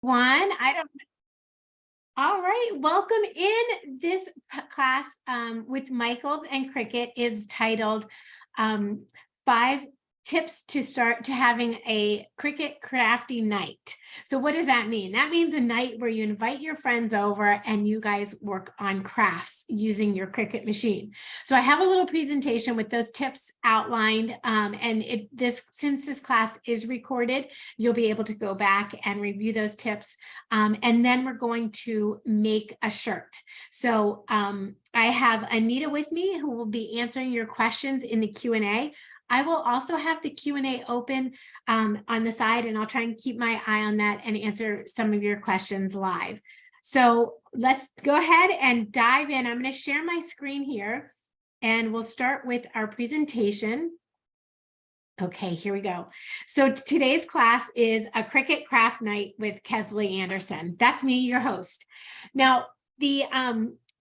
One, I don't. All right, welcome in. This class with Michaels and Cricut is titled 5 Tips to Start to Having a Cricut Crafty Night. So what does that mean? That means a night where you invite your friends over and you guys work on crafts using your Cricut machine. So I have a little presentation with those tips outlined, and since this class is recorded, you'll be able to go back and review those tips. And then we're going to make a shirt. So I have Anita with me who will be answering your questions in the Q&A. I will also have the Q&A open on the side, and I'll try and keep my eye on that and answer some of your questions live. So let's go ahead and dive in. I'm going to share my screen here, and we'll start with our presentation. Okay, here we go. So today's class is a Cricut Craft Night with Kesley Anderson. That's me, your host. Now,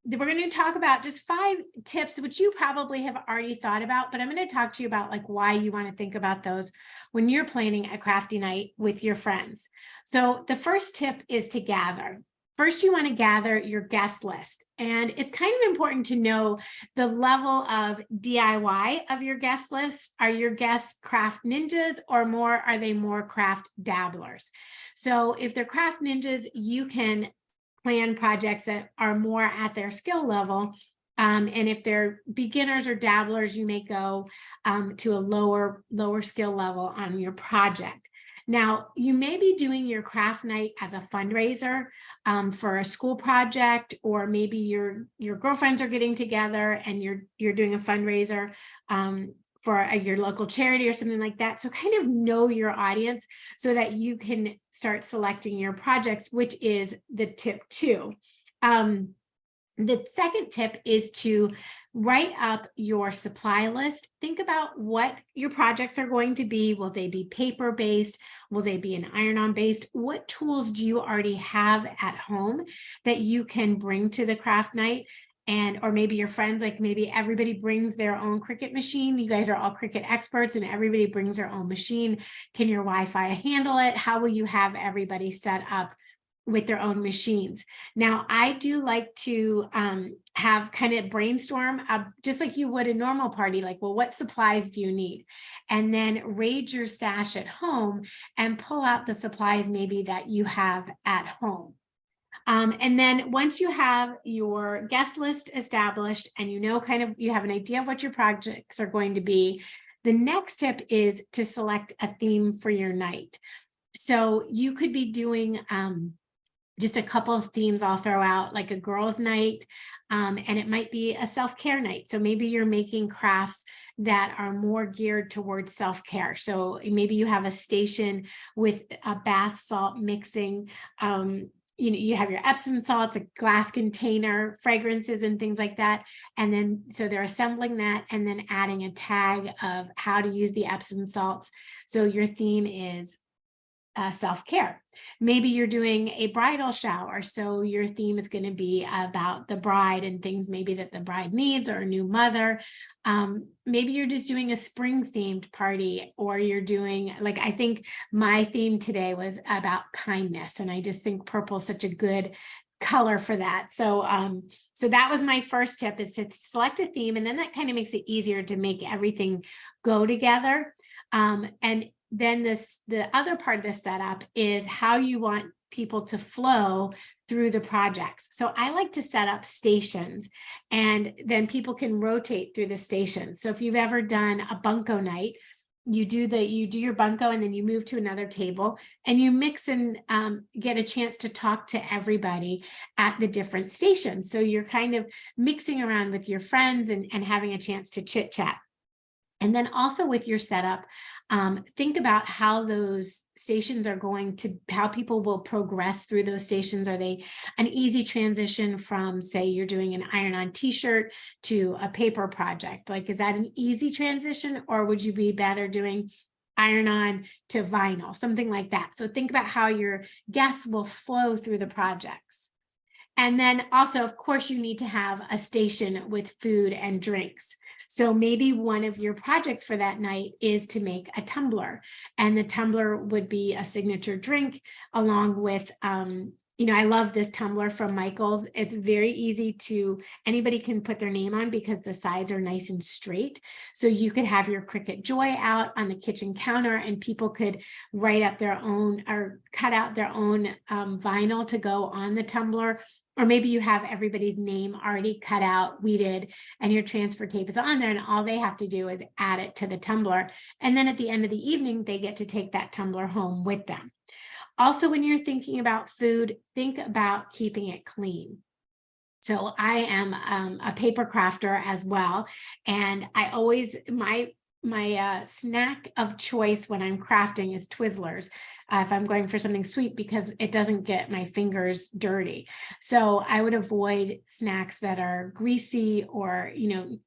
we're going to talk about just 5 tips, which you probably have already thought about, but I'm going to talk to you about like why you want to think about those when you're planning a crafty night with your friends. So the first tip is to gather. First, you want to gather your guest list, and it's kind of important to know the level of DIY of your guest list. Are your guests craft ninjas, or are they more craft dabblers? So if they're craft ninjas, you can plan projects that are more at their skill level. And if they're beginners or dabblers, you may go to a lower skill level on your project. Now, you may be doing your craft night as a fundraiser for a school project, or maybe your girlfriends are getting together and you're doing a fundraiser for your local charity or something like that. So kind of know your audience so that you can start selecting your projects, which is the tip 2. The second tip is to write up your supply list. Think about what your projects are going to be. Will they be paper-based? Will they be an iron-on based? What tools do you already have at home that you can bring to the craft night? Or maybe your friends, like maybe everybody brings their own Cricut machine. You guys are all Cricut experts and everybody brings their own machine. Can your Wi-Fi handle it? How will you have everybody set up with their own machines? Now, I do like to have kind of brainstorm, just like you would a normal party, like, well, what supplies do you need? And then raid your stash at home and pull out the supplies maybe that you have at home. And then once you have your guest list established and you know you have an idea of what your projects are going to be, the next tip is to select a theme for your night. So you could be doing just a couple of themes I'll throw out, like a girls' night, and it might be a self-care night. So maybe you're making crafts that are more geared towards self-care. So maybe you have a station with a bath salt mixing. You have your Epsom salts, a glass container, fragrances and things like that. And then, so they're assembling that and then adding a tag of how to use the Epsom salts. So your theme is self-care. Maybe you're doing a bridal shower, so your theme is going to be about the bride and things maybe that the bride needs, or a new mother. Maybe you're just doing a spring themed party, or you're doing, like, I think my theme today was about kindness, and I just think purple is such a good color for that. So so that was my first tip, is to select a theme, and then that kind of makes it easier to make everything go together. And then the other part of the setup is how you want people to flow through the projects. So I like to set up stations, and then people can rotate through the stations. So if you've ever done a bunko night, you do your bunko and then you move to another table and you mix and get a chance to talk to everybody at the different stations. So you're kind of mixing around with your friends and having a chance to chit chat. And then also with your setup, think about how those stations are how people will progress through those stations. Are they an easy transition from, say, you're doing an iron-on t-shirt to a paper project? Like, is that an easy transition, or would you be better doing iron-on to vinyl, something like that? So think about how your guests will flow through the projects. And then also, of course, you need to have a station with food and drinks. So maybe one of your projects for that night is to make a tumbler, and the tumbler would be a signature drink along with, I love this tumbler from Michaels. It's very easy to, anybody can put their name on because the sides are nice and straight. So you could have your Cricut Joy out on the kitchen counter and people could write up their own or cut out their own vinyl to go on the tumbler. Or maybe you have everybody's name already cut out, weeded, and your transfer tape is on there, and all they have to do is add it to the tumbler. And then at the end of the evening, they get to take that tumbler home with them. Also, when you're thinking about food, think about keeping it clean. So I am a paper crafter as well, and I always, my snack of choice when I'm crafting is Twizzlers. If I'm going for something sweet, because it doesn't get my fingers dirty. So I would avoid snacks that are greasy or,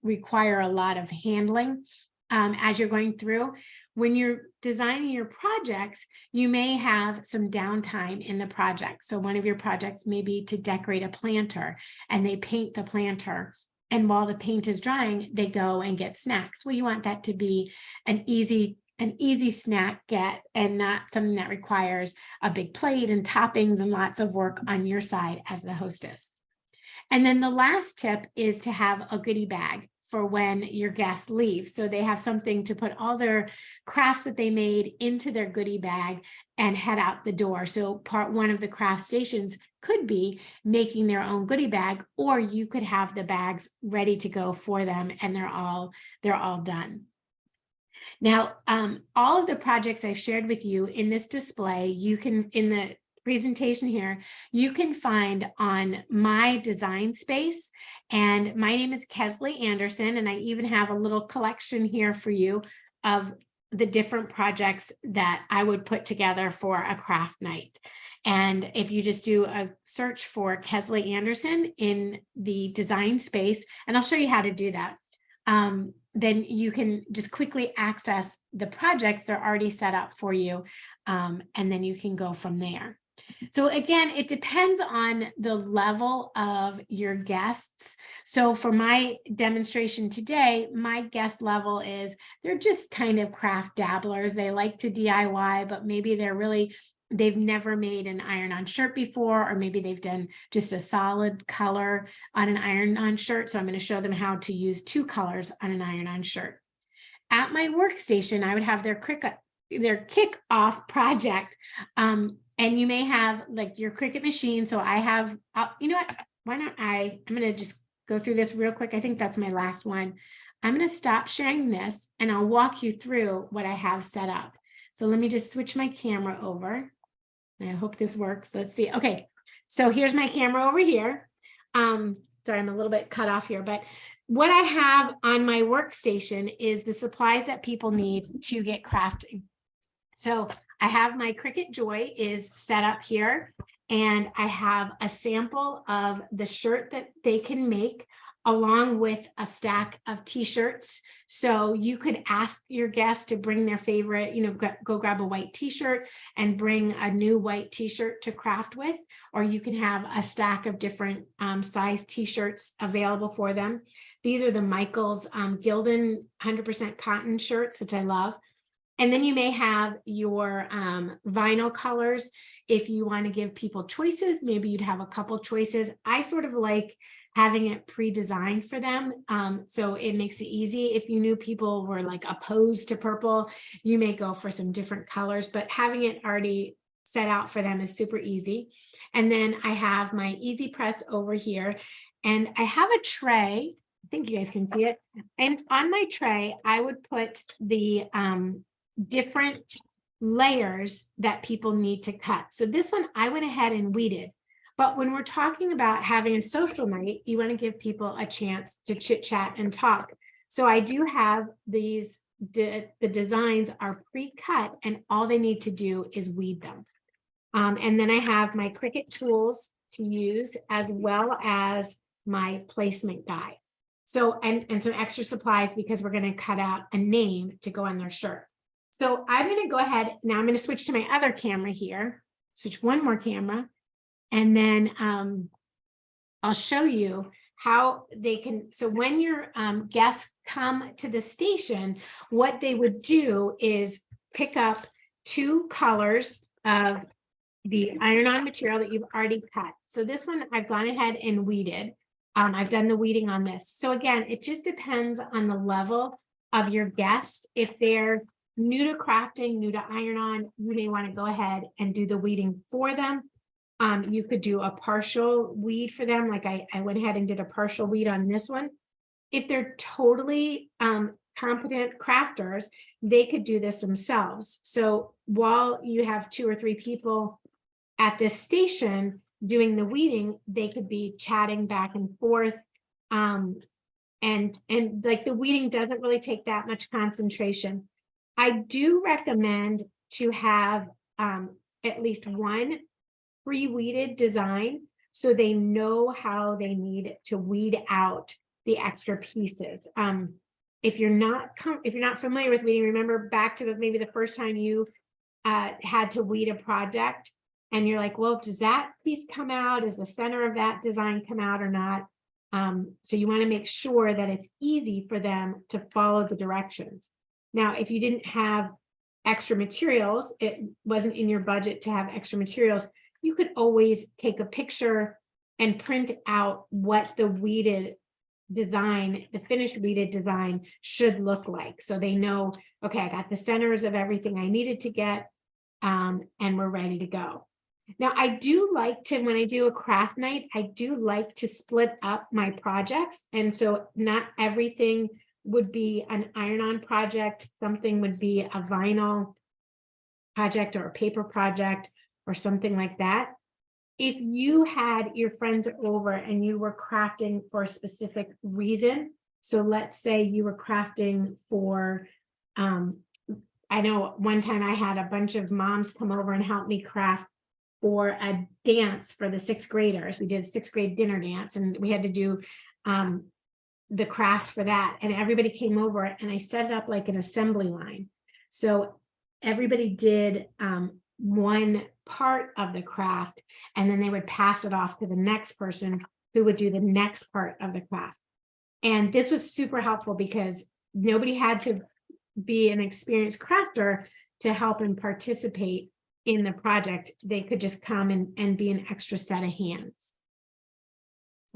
require a lot of handling as you're going through. When you're designing your projects, you may have some downtime in the project. So one of your projects may be to decorate a planter, and they paint the planter. And while the paint is drying, they go and get snacks. Well, you want that to be an easy snack get, and not something that requires a big plate and toppings and lots of work on your side as the hostess. And then the last tip is to have a goodie bag for when your guests leave. So they have something to put all their crafts that they made into their goodie bag and head out the door. So part one of the craft stations could be making their own goodie bag, or you could have the bags ready to go for them and they're all done. Now, all of the projects I've shared with you in this display, you can, in the presentation here, you can find on my design space. And my name is Kesley Anderson, and I even have a little collection here for you of the different projects that I would put together for a craft night. And if you just do a search for Kesley Anderson in the design space, and I'll show you how to do that, then you can just quickly access the projects. They're already set up for you, and then you can go from there. So again, it depends on the level of your guests. So for my demonstration today, my guest level is, they're just kind of craft dabblers. They like to DIY, but maybe they've never made an iron-on shirt before, or maybe they've done just a solid color on an iron-on shirt. So I'm going to show them how to use two colors on an iron-on shirt. At my workstation, I would have their kick-off project. And you may have like your Cricut machine. So I have, you know what, why not I'm going to just go through this real quick. I think that's my last one. I'm going to stop sharing this and I'll walk you through what I have set up. So let me just switch my camera over. I hope this works. Let's see. Okay. So here's my camera over here. Sorry, I'm a little bit cut off here, but what I have on my workstation is the supplies that people need to get crafting. So I have my Cricut Joy is set up here, and I have a sample of the shirt that they can make, along with a stack of t-shirts. So you could ask your guests to bring their favorite, go grab a white t-shirt and bring a new white t-shirt to craft with, or you can have a stack of different size t-shirts available for them. These are the Michaels Gildan 100% cotton shirts, which I love. And then you may have your vinyl colors. If you want to give people choices, maybe you'd have a couple choices. I sort of like having it pre-designed for them. So it makes it easy. If you knew people were like opposed to purple, you may go for some different colors, but having it already set out for them is super easy. And then I have my Easy Press over here, and I have a tray. I think you guys can see it. And on my tray, I would put the different layers that people need to cut. So this one I went ahead and weeded. But when we're talking about having a social night, you want to give people a chance to chit chat and talk. So I do have these, the designs are pre-cut, and all they need to do is weed them. And then I have my Cricut tools to use, as well as my placement guide. So, and some extra supplies, because we're going to cut out a name to go on their shirt. So I'm going to go ahead. Now I'm going to switch to my other camera here, switch one more camera. And then I'll show you how they can, so when your guests come to the station, what they would do is pick up 2 colors of the iron-on material that you've already cut. So this one I've gone ahead and weeded. I've done the weeding on this. So again, it just depends on the level of your guest. If they're new to crafting, new to iron-on, you may want to go ahead and do the weeding for them. You could do a partial weed for them. Like I went ahead and did a partial weed on this one. If they're totally competent crafters, they could do this themselves. So while you have 2 or 3 people at this station doing the weeding, they could be chatting back and forth. And like the weeding doesn't really take that much concentration. I do recommend to have at least one pre-weeded design so they know how they need to weed out the extra pieces. If you're not familiar with weeding, remember back to maybe the first time you had to weed a project and you're like, well, does that piece come out? Does the center of that design come out or not? So you want to make sure that it's easy for them to follow the directions. Now, if you didn't have extra materials, it wasn't in your budget to have extra materials, you could always take a picture and print out what the weeded design, the finished weeded design should look like. So they know, okay, I got the centers of everything I needed to get, and we're ready to go. Now, I do like to, when I do a craft night, I do like to split up my projects. And so not everything would be an iron-on project. Something would be a vinyl project or a paper project or something like that. If you had your friends over and you were crafting for a specific reason, so let's say you were crafting for, I know one time I had a bunch of moms come over and help me craft for a dance for the 6th graders. We did a 6th grade dinner dance and we had to do the crafts for that. And everybody came over and I set it up like an assembly line. So everybody did one part of the craft and then they would pass it off to the next person who would do the next part of the craft. And this was super helpful because nobody had to be an experienced crafter to help and participate in the project. They could just come and be an extra set of hands.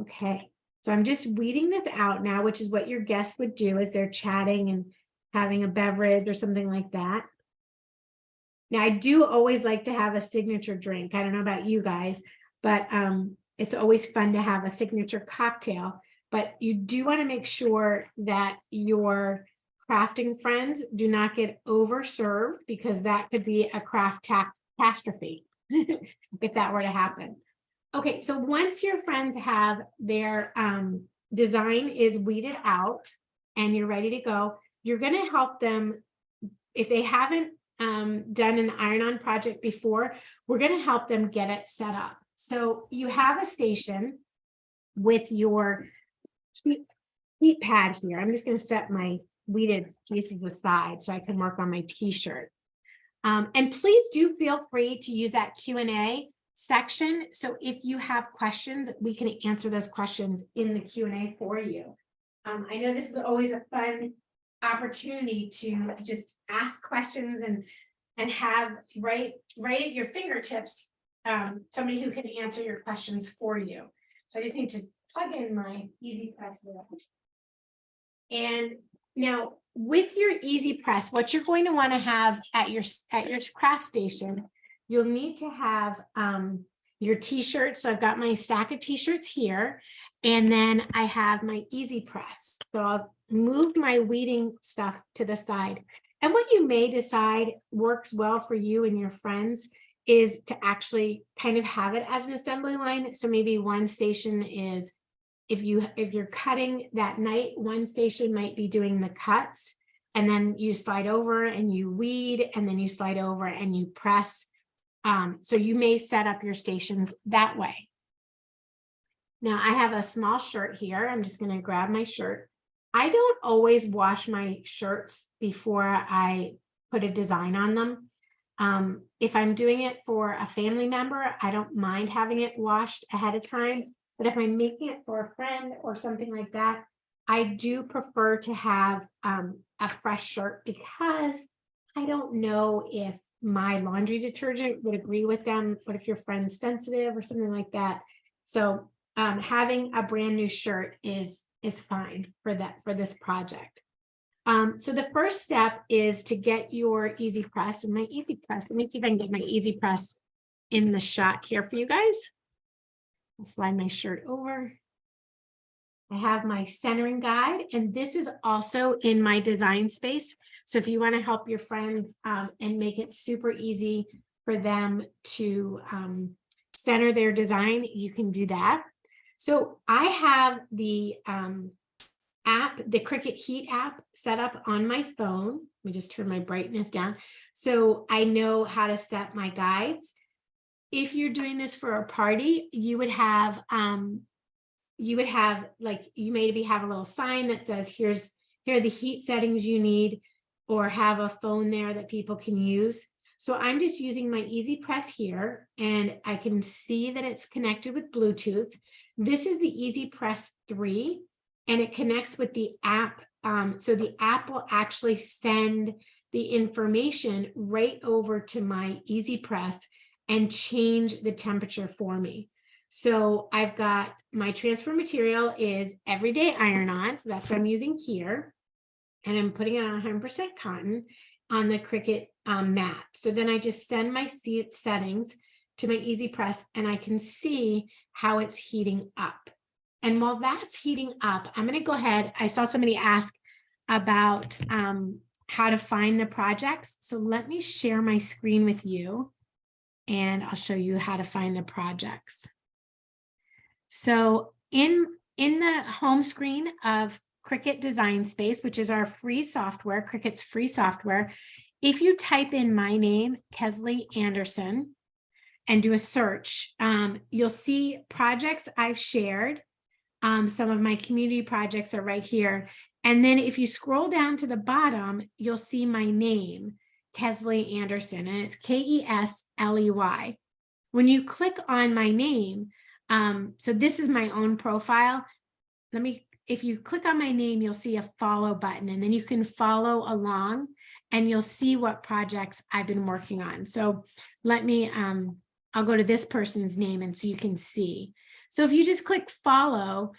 Okay, so I'm just weeding this out now, which is what your guests would do as they're chatting and having a beverage or something like that. Now, I do always like to have a signature drink. I don't know about you guys, but it's always fun to have a signature cocktail. But you do want to make sure that your crafting friends do not get overserved because that could be a craft catastrophe if that were to happen. Okay, so once your friends have their design is weeded out and you're ready to go, you're going to help them. If they haven't done an iron-on project before, we're going to help them get it set up. So you have a station with your heat pad here. I'm just going to set my weeded pieces aside so I can work on my t-shirt. And please do feel free to use that Q&A section. So if you have questions, we can answer those questions in the Q&A for you. I know this is always a fun opportunity to just ask questions and have right at your fingertips somebody who can answer your questions for you. So I just need to plug in my Easy Press there. And now with your Easy Press, what you're going to want to have at your craft station, you'll need to have your t-shirts. So I've got my stack of t-shirts here, and then I have my Easy Press. So I'll move my weeding stuff to the side. And what you may decide works well for you and your friends is to actually kind of have it as an assembly line. So maybe one station is, if you're cutting that night, one station might be doing the cuts, and then you slide over and you weed, and then you slide over and you press. So you may set up your stations that way. Now I have a small shirt here. I'm just going to grab my shirt. I don't always wash my shirts before I put a design on them. If I'm doing it for a family member, I don't mind having it washed ahead of time. But if I'm making it for a friend or something like that, I do prefer to have a fresh shirt because I don't know if my laundry detergent would agree with them. What if your friend's sensitive or something like that? So having a brand new shirt is fine for this project. So the first step is to get your easy press, and my easy press. Let me see if I can get my easy press in the shot here for you guys. I'll slide my shirt over. I have my centering guide, and this is also in my design space. So if you want to help your friends and make it super easy for them to center their design, you can do that. So I have the app, the Cricut Heat app, set up on my phone. Let me just turn my brightness down so I know how to set my guides. If you're doing this for a party, you would have like, you maybe have a little sign that says, here are the heat settings you need, or have a phone there that people can use. So I'm just using my Easy Press here, and I can see that it's connected with Bluetooth. This is the Easy Press 3, and it connects with the app. So the app will actually send the information right over to my Easy Press and change the temperature for me. So I've got my transfer material is Everyday Iron On. So that's what I'm using here. And I'm putting it on 100% cotton on the Cricut mat. So then I just send my settings to my Easy Press, and I can see how it's heating up. And while that's heating up, I'm going to go ahead. I saw somebody ask about how to find the projects. So let me share my screen with you, and I'll show you how to find the projects. So in the home screen of Cricut Design Space, which is our free software, Cricut's free software, if you type in my name, Kesley Anderson, and do a search, you'll see projects I've shared. Some of my community projects are right here. And then if you scroll down to the bottom, you'll see my name, Kesley Anderson, and it's Kesley. When you click on my name, so this is my own profile. If you click on my name, you'll see a follow button, and then you can follow along and you'll see what projects I've been working on. So let me, I'll go to this person's name, and so you can see. So if you just click follow,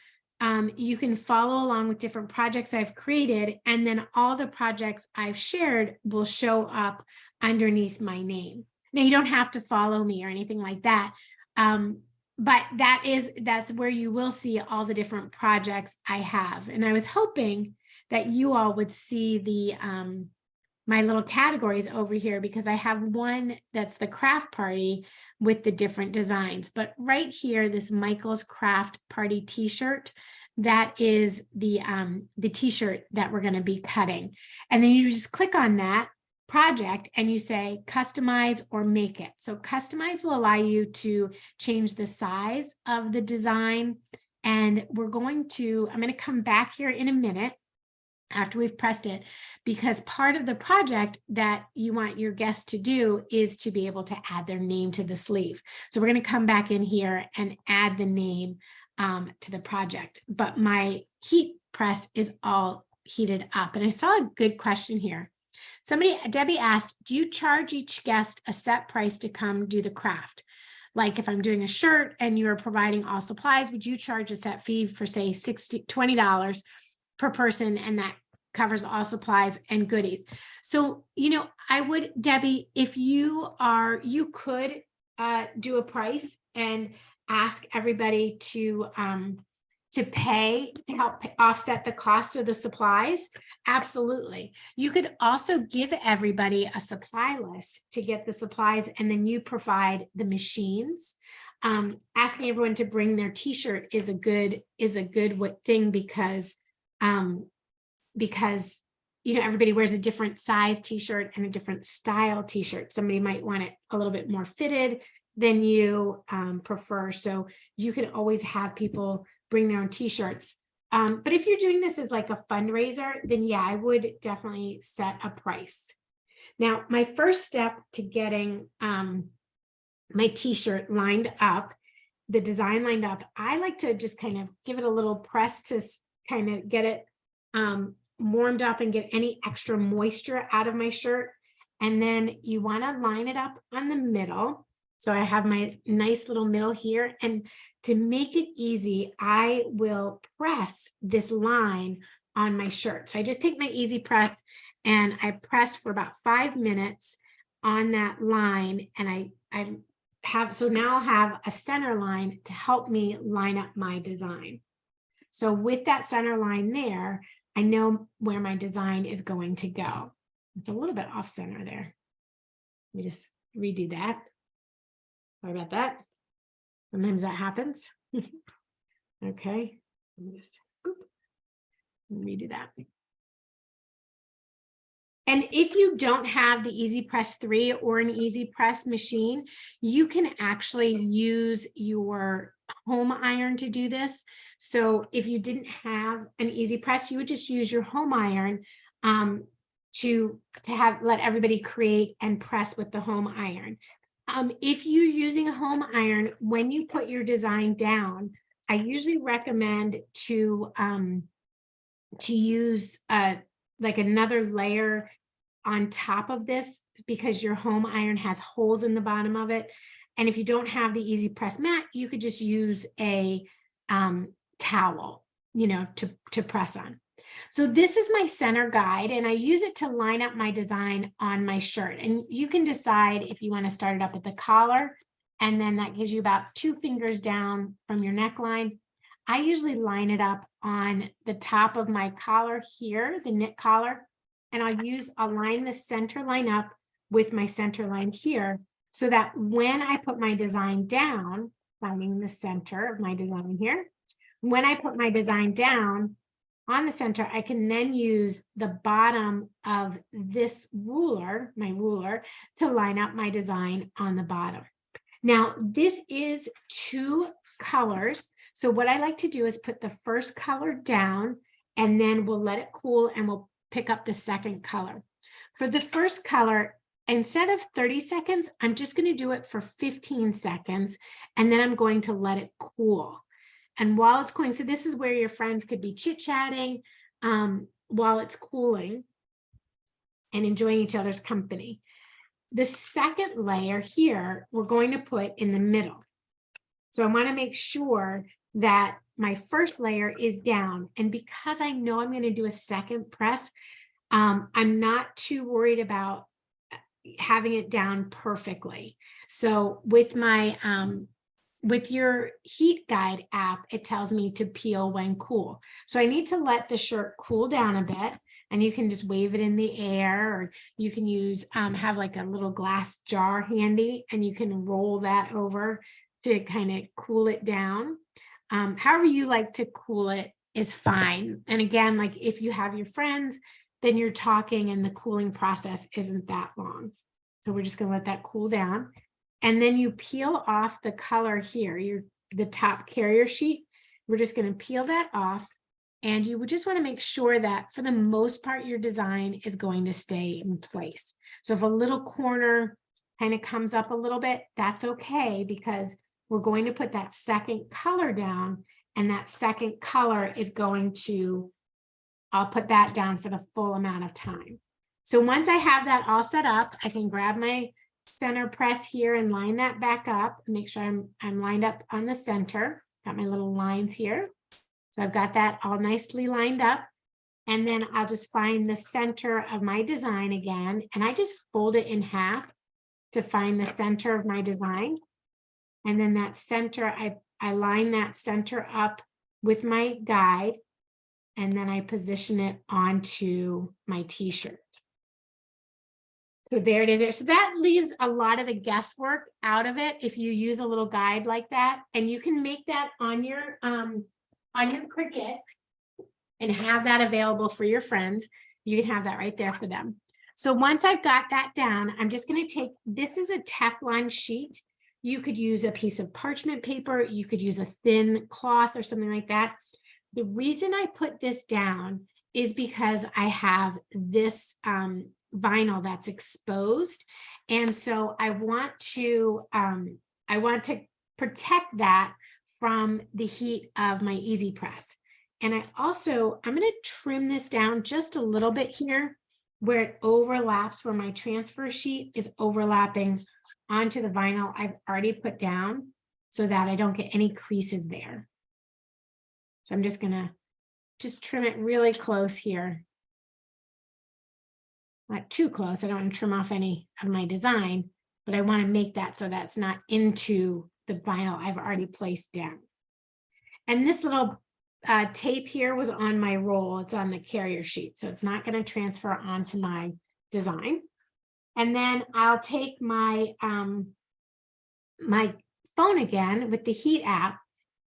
you can follow along with different projects I've created, and then all the projects I've shared will show up underneath my name. Now, you don't have to follow me or anything like that, but that's where you will see all the different projects I have. And I was hoping that you all would see the my little categories over here, because I have one that's the craft party with the different designs. But right here, this Michael's Craft Party t-shirt, that is the t-shirt that we're going to be cutting. And then you just click on that project and you say customize or make it. So customize will allow you to change the size of the design. And I'm going to come back here in a minute after we've pressed it, because part of the project that you want your guest to do is to be able to add their name to the sleeve. So we're going to come back in here and add the name to the project. But my heat press is all heated up. And I saw a good question here. Debbie asked, do you charge each guest a set price to come do the craft? Like if I'm doing a shirt and you're providing all supplies, would you charge a set fee for say $20 per person, and that covers all supplies and goodies? So, I would, Debbie, if you could do a price and ask everybody to pay to help offset the cost of the supplies. Absolutely. You could also give everybody a supply list to get the supplies, and then you provide the machines. Asking everyone to bring their t-shirt is a good thing, because everybody wears a different size t-shirt and a different style t-shirt. Somebody might want it a little bit more fitted than you prefer. So you can always have people bring their own t-shirts. But if you're doing this as like a fundraiser, then yeah, I would definitely set a price. Now, my first step to getting my t-shirt lined up the design lined up, I like to just kind of give it a little press to kind of get it warmed up and get any extra moisture out of my shirt. And then you want to line it up on the middle. So I have my nice little middle here. And to make it easy, I will press this line on my shirt. So I just take my easy press and I press for about 5 minutes on that line. And I have, so now I'll have a center line to help me line up my design. So with that center line there, I know where my design is going to go. It's a little bit off center there. Let me just redo that. Sorry about that. Sometimes that happens. Okay, let me just redo that. And if you don't have the Easy Press 3 or an Easy Press machine, you can actually use your home iron to do this. So if you didn't have an Easy Press, you would just use your home iron to let everybody create and press with the home iron. If you're using a home iron, when you put your design down, I usually recommend to use like another layer on top of this, because your home iron has holes in the bottom of it. And if you don't have the Easy Press mat, you could just use a towel, to press on. So this is my center guide, and I use it to line up my design on my shirt. And you can decide if you want to start it up at the collar, and then that gives you about 2 fingers down from your neckline. I usually line it up on the top of my collar here, the knit collar, and I'll line the center line up with my center line here, so that when I put my design down, finding the center of my design here, when I put my design down on the center, I can then use the bottom of this ruler, my ruler, to line up my design on the bottom. Now, this is 2 colors. So what I like to do is put the first color down, and then we'll let it cool and we'll pick up the second color. For the first color, instead of 30 seconds, I'm just going to do it for 15 seconds, and then I'm going to let it cool. And while it's cooling, so this is where your friends could be chit-chatting while it's cooling and enjoying each other's company. The second layer here, we're going to put in the middle. So I want to make sure that my first layer is down. And because I know I'm going to do a second press, I'm not too worried about having it down perfectly. So with my with your heat guide app, it tells me to peel when cool. So I need to let the shirt cool down a bit, and you can just wave it in the air, or you can use have like a little glass jar handy, and you can roll that over to kind of cool it down. However you like to cool it is fine. And again, like if you have your friends, then you're talking and the cooling process isn't that long. So we're just going to let that cool down. And then you peel off the color here, the top carrier sheet. We're just going to peel that off. And you would just want to make sure that for the most part, your design is going to stay in place. So if a little corner kind of comes up a little bit, that's okay, because we're going to put that second color down, and that second color is going to, I'll put that down for the full amount of time. So once I have that all set up, I can grab my center press here and line that back up, make sure I'm lined up on the center. Got my little lines here. So I've got that all nicely lined up. And then I'll just find the center of my design again, and I just fold it in half to find the center of my design. And then that center, I line that center up with my guide, and then I position it onto my t-shirt. So there it is there. So that leaves a lot of the guesswork out of it if you use a little guide like that. And you can make that on your Cricut and have that available for your friends. You can have that right there for them. So once I've got that down, I'm just going to take, this is a Teflon sheet. You could use a piece of parchment paper. You could use a thin cloth or something like that. The reason I put this down is because I have this vinyl that's exposed. And so I want to protect that from the heat of my Easy Press. And I'm going to trim this down just a little bit here where it overlaps, where my transfer sheet is overlapping onto the vinyl I've already put down so that I don't get any creases there. So I'm just going to trim it really close here. Not too close. I don't want to trim off any of my design, but I want to make that so that's not into the vinyl I've already placed down. And this little tape here was on my roll. It's on the carrier sheet, so it's not going to transfer onto my design. And then I'll take my my phone again with the heat app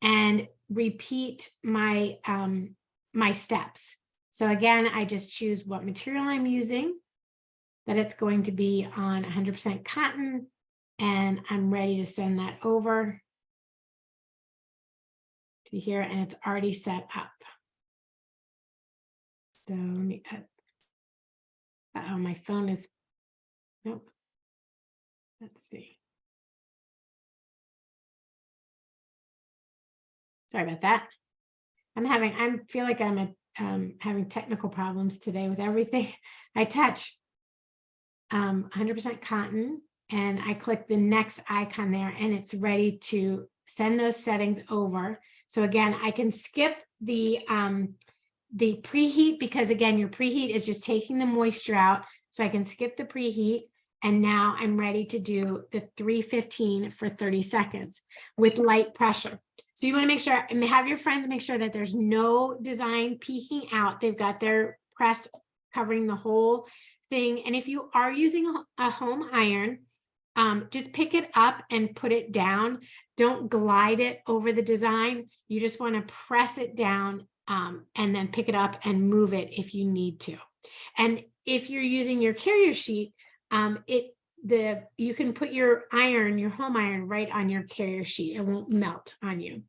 and repeat my my steps. So again, I just choose what material I'm using, that it's going to be on 100% cotton, and I'm ready to send that over to here, and it's already set up. So let me, oh, my phone is, nope. Let's see. Sorry about that. I feel like I'm having technical problems today with everything I touch. 100% cotton, and I click the next icon there, and it's ready to send those settings over. So again, I can skip the preheat, because again, your preheat is just taking the moisture out. So I can skip the preheat, and now I'm ready to do the 315 for 30 seconds with light pressure. So you want to make sure and have your friends make sure that there's no design peeking out. They've got their press covering the whole thing. And if you are using a home iron, just pick it up and put it down. Don't glide it over the design. You just want to press it down and then pick it up and move it if you need to. And if you're using your carrier sheet, you can put your home iron right on your carrier sheet. It won't melt on you.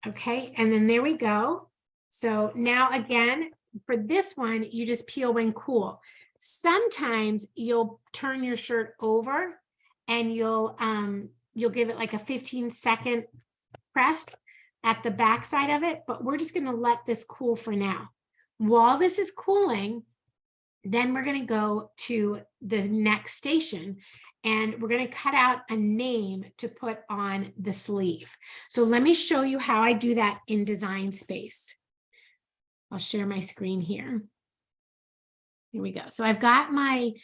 Okay, and then there we go. So now again, for this one, you just peel when cool. Sometimes you'll turn your shirt over and you'll give it like a 15-second press at the back side of it, but we're just going to let this cool for now. While this is cooling, then we're going to go to the next station, and we're going to cut out a name to put on the sleeve. So let me show you how I do that in Design Space. I'll share my screen here. Here we go. So I've got my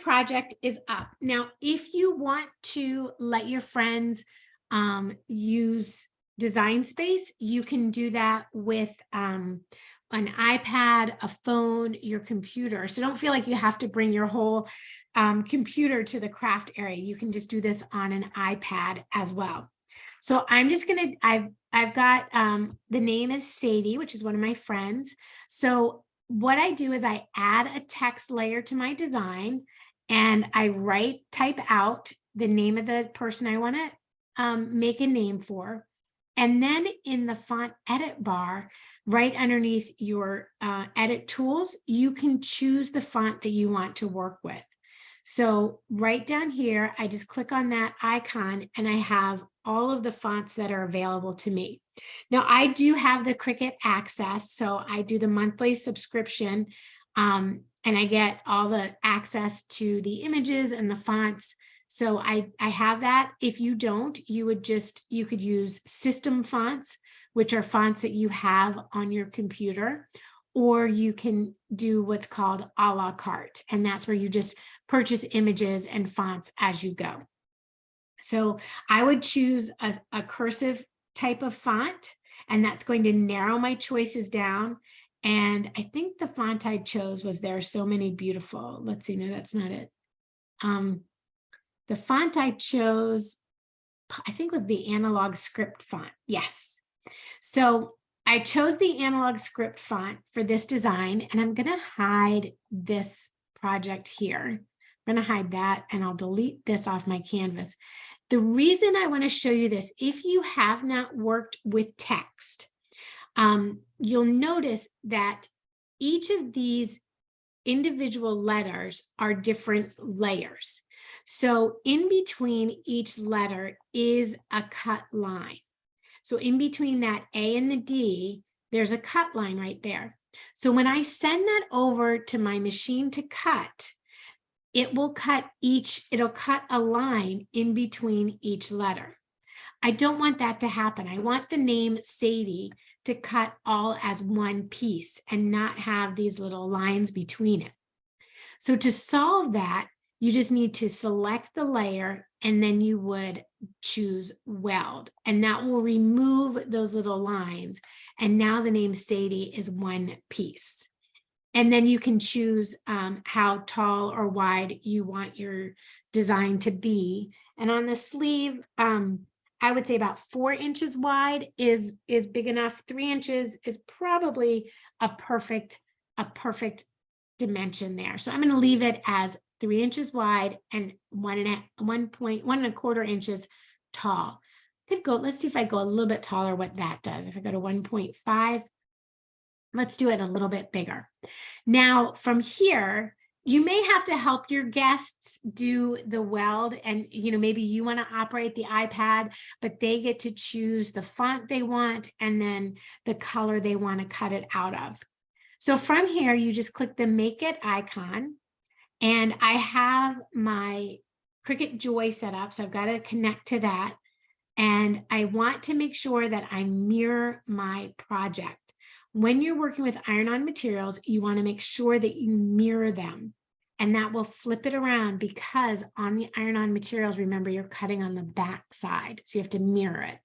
project is up. Now, if you want to let your friends use Design Space, you can do that with an iPad, a phone, your computer. So don't feel like you have to bring your whole computer to the craft area. You can just do this on an iPad as well. So I'm just gonna, I've got, the name is Sadie, which is one of my friends. So what I do is I add a text layer to my design, and I type out the name of the person I want to make a name for. And then in the font edit bar, right underneath your edit tools, you can choose the font that you want to work with. So right down here, I just click on that icon, and I have all of the fonts that are available to me. Now, I do have the Cricut access, so I do the monthly subscription, and I get all the access to the images and the fonts. So I have that. If you don't, you could use system fonts, which are fonts that you have on your computer, or you can do what's called a la carte, and that's where you just purchase images and fonts as you go. So I would choose a cursive type of font, and that's going to narrow my choices down. And I think the font I chose was There Are So Many Beautiful. Let's see, no, that's not it. The font I chose, I think, was the Analog Script font. Yes. So I chose the Analog Script font for this design, and I'm going to hide this project here. I'm going to hide that, and I'll delete this off my canvas. The reason I want to show you this, if you have not worked with text, you'll notice that each of these individual letters are different layers. So in between each letter is a cut line. So in between that A and the D, there's a cut line right there. So when I send that over to my machine to cut, it'll cut a line in between each letter. I don't want that to happen. I want the name Sadie to cut all as one piece and not have these little lines between it. So to solve that, you just need to select the layer and then you would choose weld, and that will remove those little lines. And now the name Sadie is one piece. And then you can choose how tall or wide you want your design to be. And on the sleeve, I would say about 4 inches wide is big enough. 3 inches is probably a perfect dimension there. So I'm going to leave it as 3 inches wide and 1.1 inches tall. Could go, let's see if I go a little bit taller, what that does. If I go to 1.5, let's do it a little bit bigger. Now from here, you may have to help your guests do the weld, and maybe you want to operate the iPad, but they get to choose the font they want and then the color they want to cut it out of. So from here, you just click the Make It icon, and I have my Cricut Joy set up, so I've got to connect to that, and I want to make sure that I mirror my project. When you're working with iron-on materials, you want to make sure that you mirror them, and that will flip it around, because on the iron-on materials, remember, you're cutting on the back side, so you have to mirror it.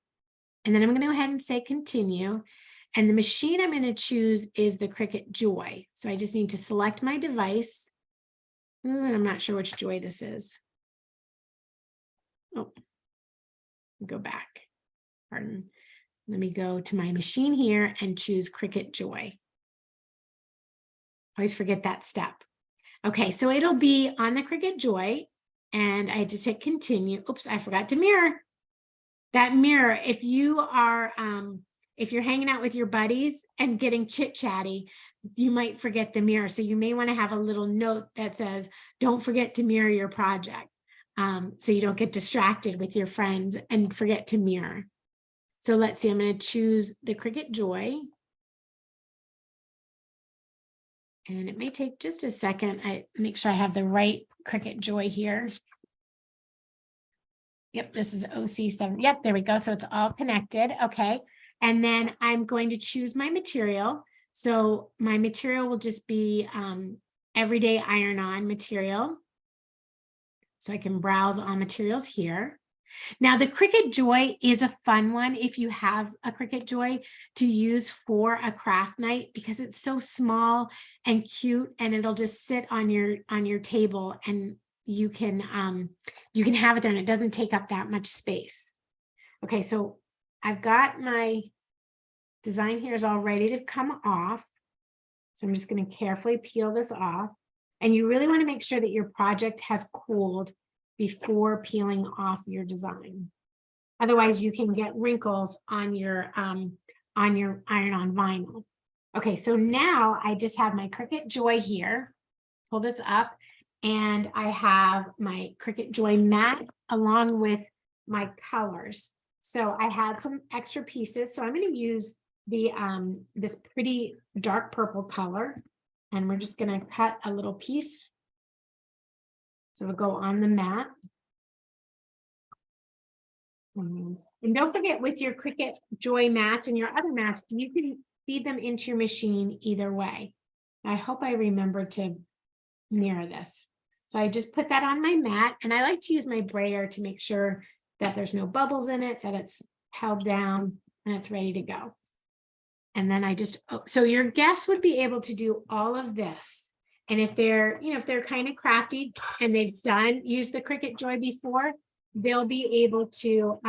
And then I'm going to go ahead and say continue, and the machine I'm going to choose is the Cricut Joy. So I just need to select my device. I'm not sure which Joy this is. Oh, go back. Pardon. Let me go to my machine here and choose Cricut Joy. Always forget that step. Okay, so it'll be on the Cricut Joy, and I just hit continue. Oops, I forgot to mirror. That mirror, if you are, if you're hanging out with your buddies and getting chit-chatty, you might forget the mirror. So you may want to have a little note that says, don't forget to mirror your project. So you don't get distracted with your friends and forget to mirror. So let's see, I'm going to choose the Cricut Joy. And it may take just a second. I make sure I have the right Cricut Joy here. Yep, this is OC7. Yep, there we go. So it's all connected. Okay. And then I'm going to choose my material. So my material will just be everyday iron-on material. So I can browse all materials here. Now, the Cricut Joy is a fun one if you have a Cricut Joy to use for a craft night, because it's so small and cute, and it'll just sit on your table, and you can have it there, and it doesn't take up that much space. Okay, so I've got my design here is all ready to come off. So I'm just going to carefully peel this off, and you really want to make sure that your project has cooled before peeling off your design. Otherwise, you can get wrinkles on your iron-on vinyl. Okay, so now I just have my Cricut Joy here. Pull this up, and I have my Cricut Joy mat along with my colors. So I had some extra pieces, so I'm going to use the this pretty dark purple color, and we're just going to cut a little piece. So it'll go on the mat. And don't forget, with your Cricut Joy mats and your other mats, you can feed them into your machine either way. I hope I remember to mirror this. So I just put that on my mat, and I like to use my brayer to make sure that there's no bubbles in it, that it's held down and it's ready to go. And then I just, so your guests would be able to do all of this. And if they're, if they're kind of crafty and they've used the Cricut Joy before, they'll be able to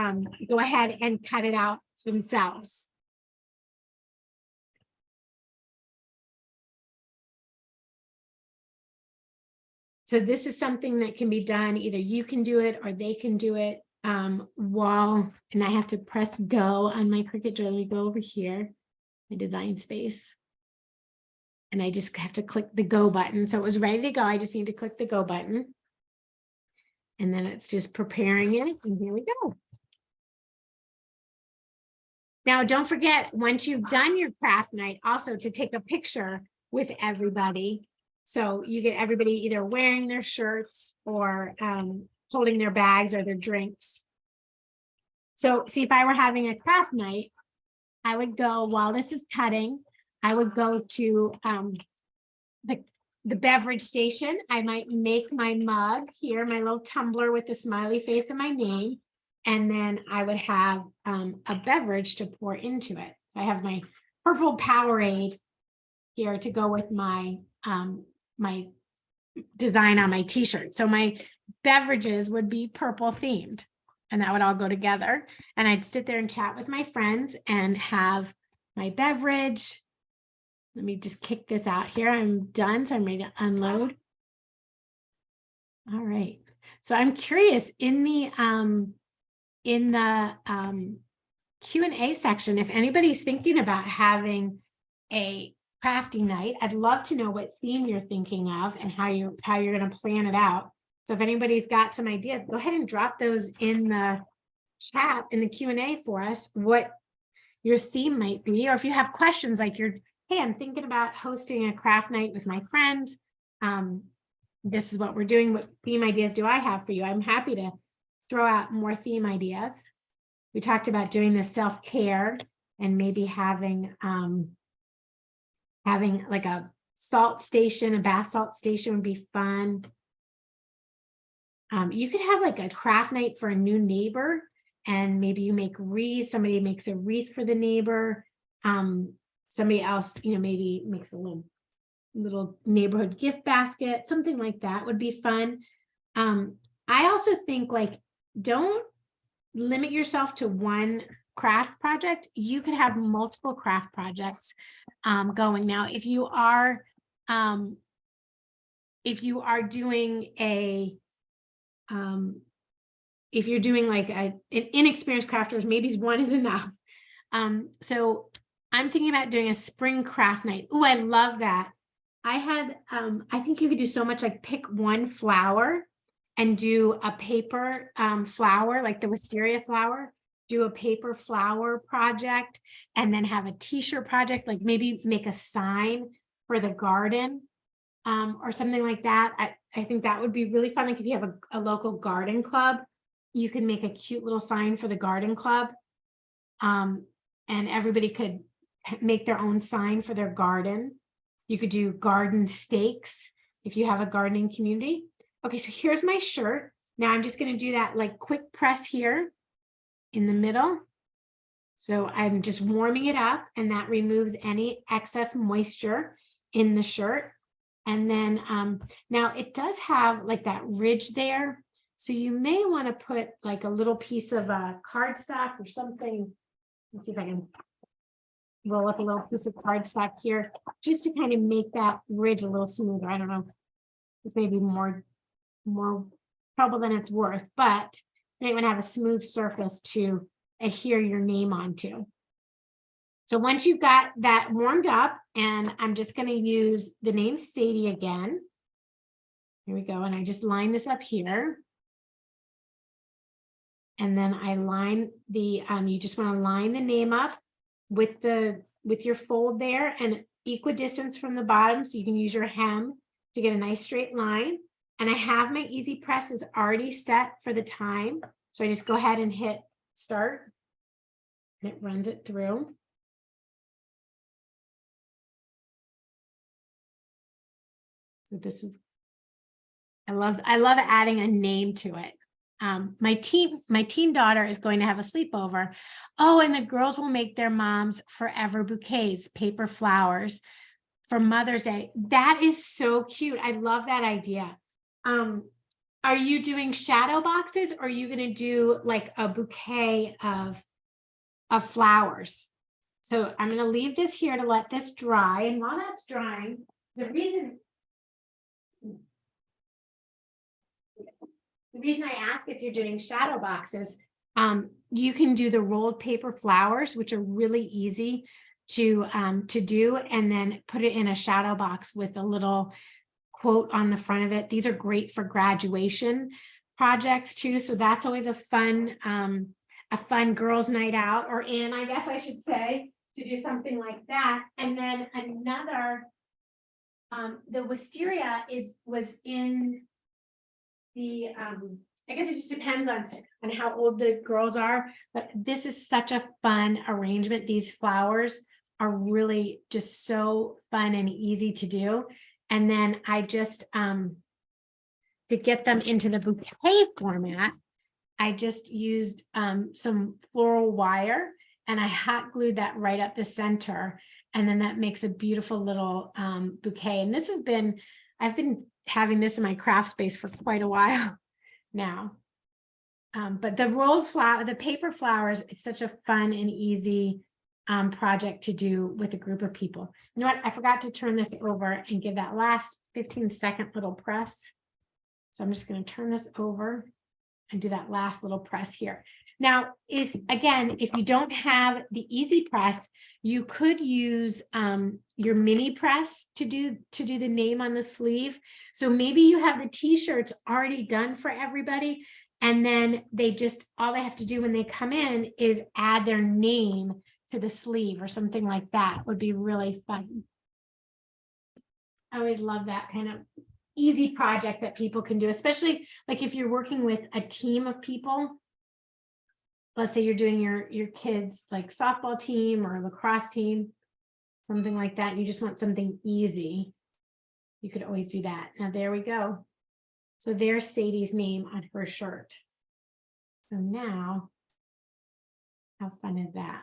go ahead and cut it out themselves. So this is something that can be done. Either you can do it or they can do it and I have to press go on my Cricut Joy. Let me go over here, my design space. And I just have to click the go button. So it was ready to go. I just need to click the go button. And then it's just preparing it, and here we go. Now, don't forget, once you've done your craft night, also to take a picture with everybody. So you get everybody either wearing their shirts or holding their bags or their drinks. So see, if I were having a craft night, I would go, while this is cutting, I would go to the beverage station. I might make my mug here, my little tumbler with the smiley face and my name. And then I would have a beverage to pour into it. So I have my purple Powerade here to go with my my design on my t-shirt. So my beverages would be purple themed, and that would all go together. And I'd sit there and chat with my friends and have my beverage. Let me just kick this out here. I'm done, so I'm ready to unload. All right. So I'm curious, in the Q&A section, if anybody's thinking about having a crafty night, I'd love to know what theme you're thinking of and how you're going to plan it out. So if anybody's got some ideas, go ahead and drop those in the chat, in the Q&A for us, what your theme might be, or if you have questions like hey, I'm thinking about hosting a craft night with my friends. This is what we're doing. What theme ideas do I have for you? I'm happy to throw out more theme ideas. We talked about doing the self-care and maybe having like a salt station, a bath salt station would be fun. You could have like a craft night for a new neighbor, and maybe you make wreaths. Somebody makes a wreath for the neighbor. Somebody else, maybe makes a little neighborhood gift basket, something like that would be fun. I also think, like, don't limit yourself to one craft project. You could have multiple craft projects going. Now, if you are doing if you're doing like an inexperienced crafters, maybe one is enough. So I'm thinking about doing a spring craft night. Oh, I love that. I think you could do so much, like pick one flower and do a paper flower, like the wisteria flower, do a paper flower project, and then have a t-shirt project, like maybe make a sign for the garden or something like that. I think that would be really fun. Like if you have a local garden club, you can make a cute little sign for the garden club, and everybody could make their own sign for their garden. You could do garden stakes if you have a gardening community. Okay, so here's my shirt. Now I'm just going to do that like quick press here in the middle. So I'm just warming it up, and that removes any excess moisture in the shirt. And then now it does have like that ridge there. So you may want to put like a little piece of cardstock or something. Let's see if I can roll up a little piece of cardstock here just to kind of make that ridge a little smoother. I don't know. It's maybe more trouble than it's worth, but you want to have a smooth surface to adhere your name onto. So once you've got that warmed up, and I'm just going to use the name Sadie again. Here we go. And I just line this up here. And then I line the, you just want to line the name up with your fold there and equidistance from the bottom. So you can use your hem to get a nice straight line. And I have my easy presses already set for the time. So I just go ahead and hit start, and it runs it through. So this is, I love adding a name to it. My teen daughter is going to have a sleepover. Oh, and the girls will make their moms forever bouquets, paper flowers for Mother's Day. That is so cute. I love that idea. Are you doing shadow boxes, or are you going to do like a bouquet of flowers? So I'm going to leave this here to let this dry. And while that's drying, the reason I ask if you're doing shadow boxes, you can do the rolled paper flowers, which are really easy to do, and then put it in a shadow box with a little quote on the front of it. These are great for graduation. projects too. So that's always a fun girls' night out, or in, I guess I should say, to do something like that. And then another, the wisteria was in the, I guess it just depends on how old the girls are, but this is such a fun arrangement. These flowers are really just so fun and easy to do. And then I just, to get them into the bouquet format, I just used some floral wire, and I hot glued that right up the center. And then that makes a beautiful little bouquet. And this has been, I've been having this in my craft space for quite a while now. But the rolled flower, the paper flowers, it's such a fun and easy project to do with a group of people. You know what? I forgot to turn this over and give that last 15-second little press. So I'm just going to turn this over and do that last little press here. Now, if you don't have the easy press, you could use your mini press to do the name on the sleeve. So maybe you have the t-shirts already done for everybody, and then all they have to do when they come in is add their name to the sleeve or something like that. Would be really fun. I always love that kind of easy projects that people can do, especially like if you're working with a team of people. Let's say you're doing your kids like softball team or lacrosse team, something like that. You just want something easy. You could always do that. Now there we go. So there's Sadie's name on her shirt. So now, how fun is that?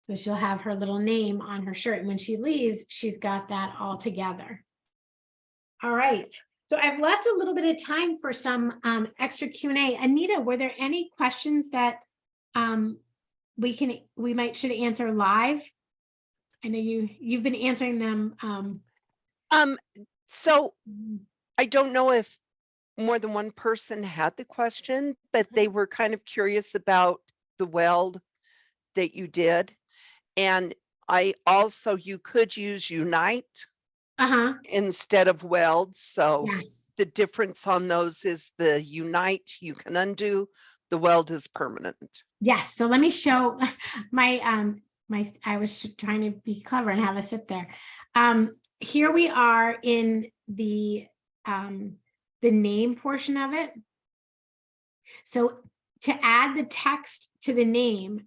So she'll have her little name on her shirt, and when she leaves, she's got that all together. All right. So I've left a little bit of time for some extra Q&A. Anita, were there any questions that we should answer live? I know you've been answering them. So I don't know if more than one person had the question, but they were kind of curious about the weld that you did. And you could use Unite instead of weld. So yes. The difference on those is the Unite you can undo, the weld is permanent. Yes. So let me show my I was trying to be clever and have us sit there. Here we are in the name portion of it. So to add the text to the name,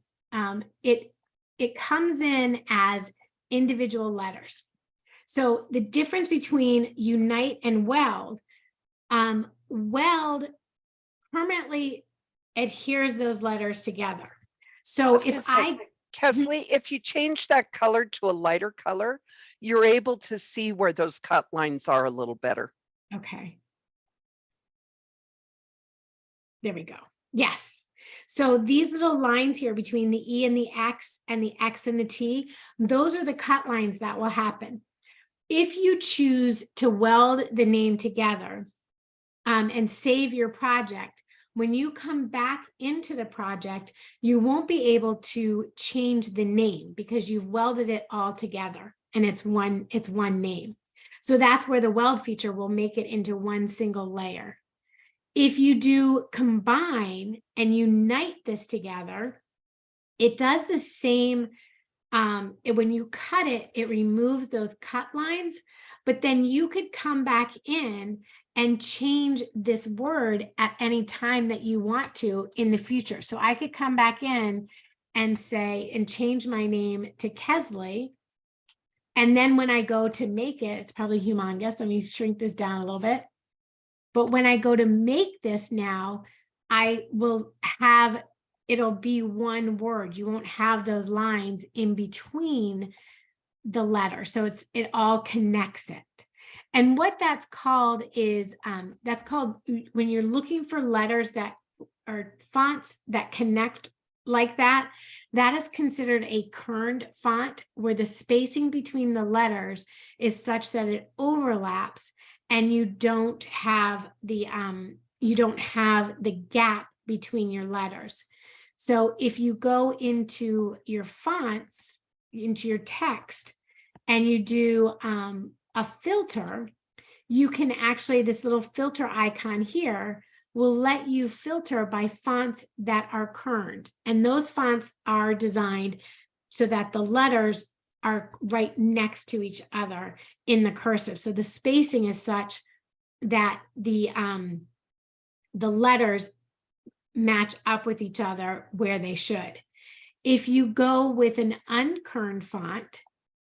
it comes in as individual letters. So the difference between Unite and weld, weld permanently adheres those letters together. So Kesley, if you change that color to a lighter color, you're able to see where those cut lines are a little better. Okay. There we go. Yes. So these little lines here between the E and the X and the X and the T, those are the cut lines that will happen. If you choose to weld the name together and save your project, when you come back into the project, you won't be able to change the name because you've welded it all together and it's one name. So that's where the weld feature will make it into one single layer. If you do combine and unite this together, it does the same. When you cut it, it removes those cut lines, but then you could come back in and change this word at any time that you want to in the future. So I could come back in and change my name to Kesley. And then when I go to make it, it's probably humongous. Let me shrink this down a little bit. But when I go to make this now, I will have, it'll be one word. You won't have those lines in between the letters. So it all connects it. And what that's called is, that's called when you're looking for letters that are fonts that connect like that, that is considered a kerned font where the spacing between the letters is such that it overlaps and you don't have the gap between your letters. So if you go into your fonts, into your text, and you do a filter, you can actually, this little filter icon here will let you filter by fonts that are kerned. And those fonts are designed so that the letters are right next to each other in the cursive. So the spacing is such that the letters match up with each other where they should. If you go with an unkerned font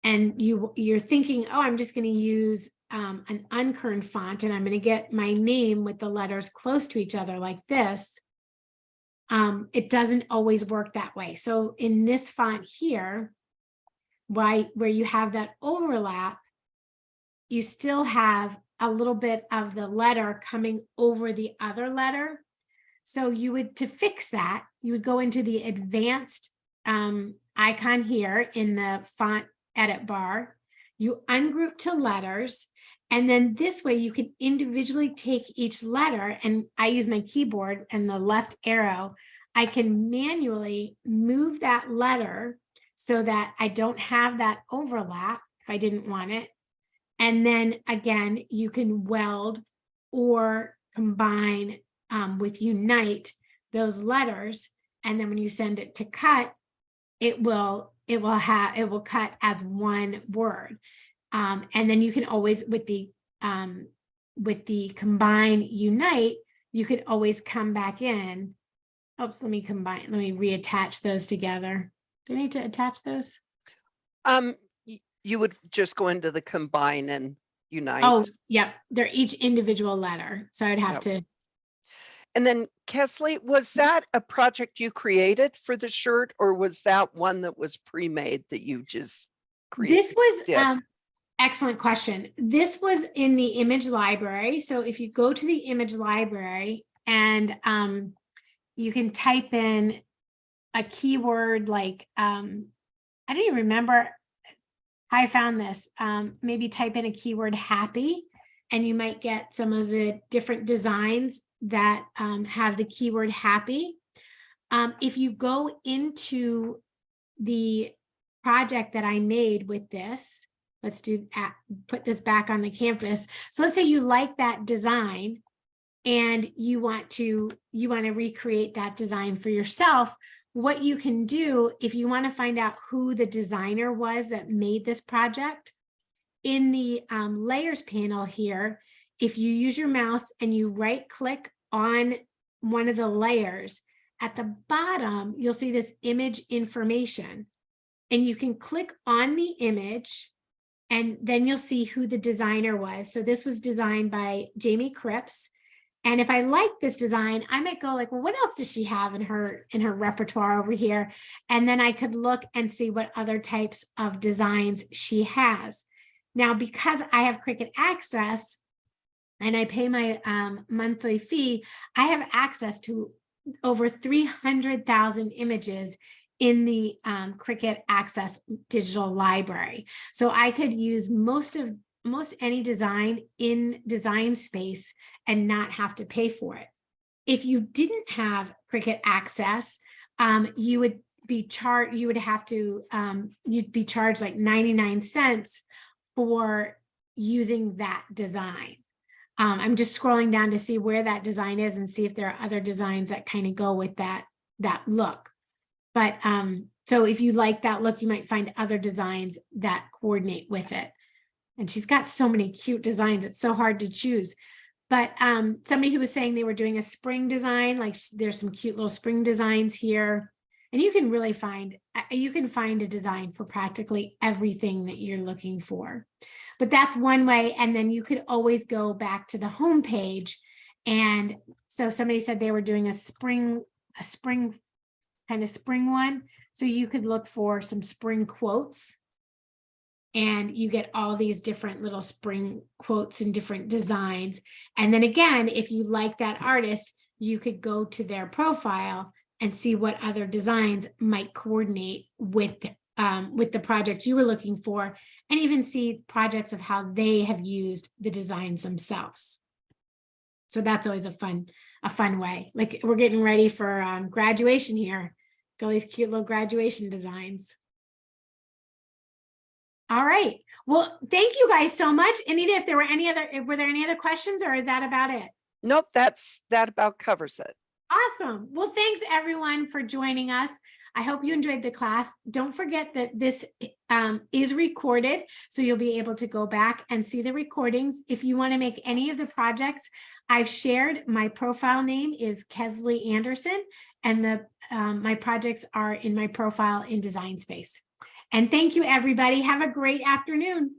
and you're thinking, oh, I'm just going to use an unkerned font and I'm going to get my name with the letters close to each other like this, it doesn't always work that way. So in this font here, where you have that overlap, you still have a little bit of the letter coming over the other letter. So to fix that, you would go into the advanced icon here in the font edit bar. You ungroup to letters, and then this way you can individually take each letter, and I use my keyboard and the left arrow. I can manually move that letter so that I don't have that overlap if I didn't want it. And then again, you can weld or combine with unite those letters, and then when you send it to cut, it will cut as one word. And then you can always, with the combine unite, you could always come back in. Oops, let me reattach those together. Do I need to attach those? You would just go into the combine and unite. Oh, yep. They're each individual letter. So I'd have to. And then Kesley, was that a project you created for the shirt, or was that one that was pre-made that you just created? This was excellent question. This was in the image library. So if you go to the image library and you can type in a keyword like I don't even remember how I found this. Maybe type in a keyword happy, and you might get some of the different designs that have the keyword happy. If you go into the project that I made with this, let's put this back on the canvas. So let's say you like that design and you want to recreate that design for yourself. What you can do, if you want to find out who the designer was that made this project, in the layers panel here, if you use your mouse and you right click on one of the layers, at the bottom, you'll see this image information, and you can click on the image and then you'll see who the designer was. So this was designed by Jamie Cripps. And if I like this design, I might go like, well, what else does she have in her repertoire over here? And then I could look and see what other types of designs she has. Now, because I have Cricut Access and I pay my monthly fee, I have access to over 300,000 images in the Cricut Access digital library. So I could use most any design in Design Space and not have to pay for it. If you didn't have Cricut Access, you would be charged. You'd be charged like 99 cents for using that design. I'm just scrolling down to see where that design is and see if there are other designs that kind of go with that look. But so if you like that look, you might find other designs that coordinate with it. And she's got so many cute designs. It's so hard to choose. But somebody who was saying they were doing a spring design, like there's some cute little spring designs here. And you can really find a design for practically everything that you're looking for. But that's one way. And then you could always go back to the home page. And so somebody said they were doing a spring one. So you could look for some spring quotes. And you get all these different little spring quotes and different designs. And then again, if you like that artist, you could go to their profile and see what other designs might coordinate with the project you were looking for, and even see projects of how they have used the designs themselves. So that's always a fun way. Like we're getting ready for graduation here. Got all these cute little graduation designs. All right. Well, thank you guys so much. Anita, if there were were there any other questions, or is that about it? Nope, that about covers it. Awesome. Well, thanks everyone for joining us. I hope you enjoyed the class. Don't forget that this is recorded, so you'll be able to go back and see the recordings. If you want to make any of the projects I've shared, my profile name is Kesley Anderson, and my projects are in my profile in Design Space. And thank you, everybody. Have a great afternoon.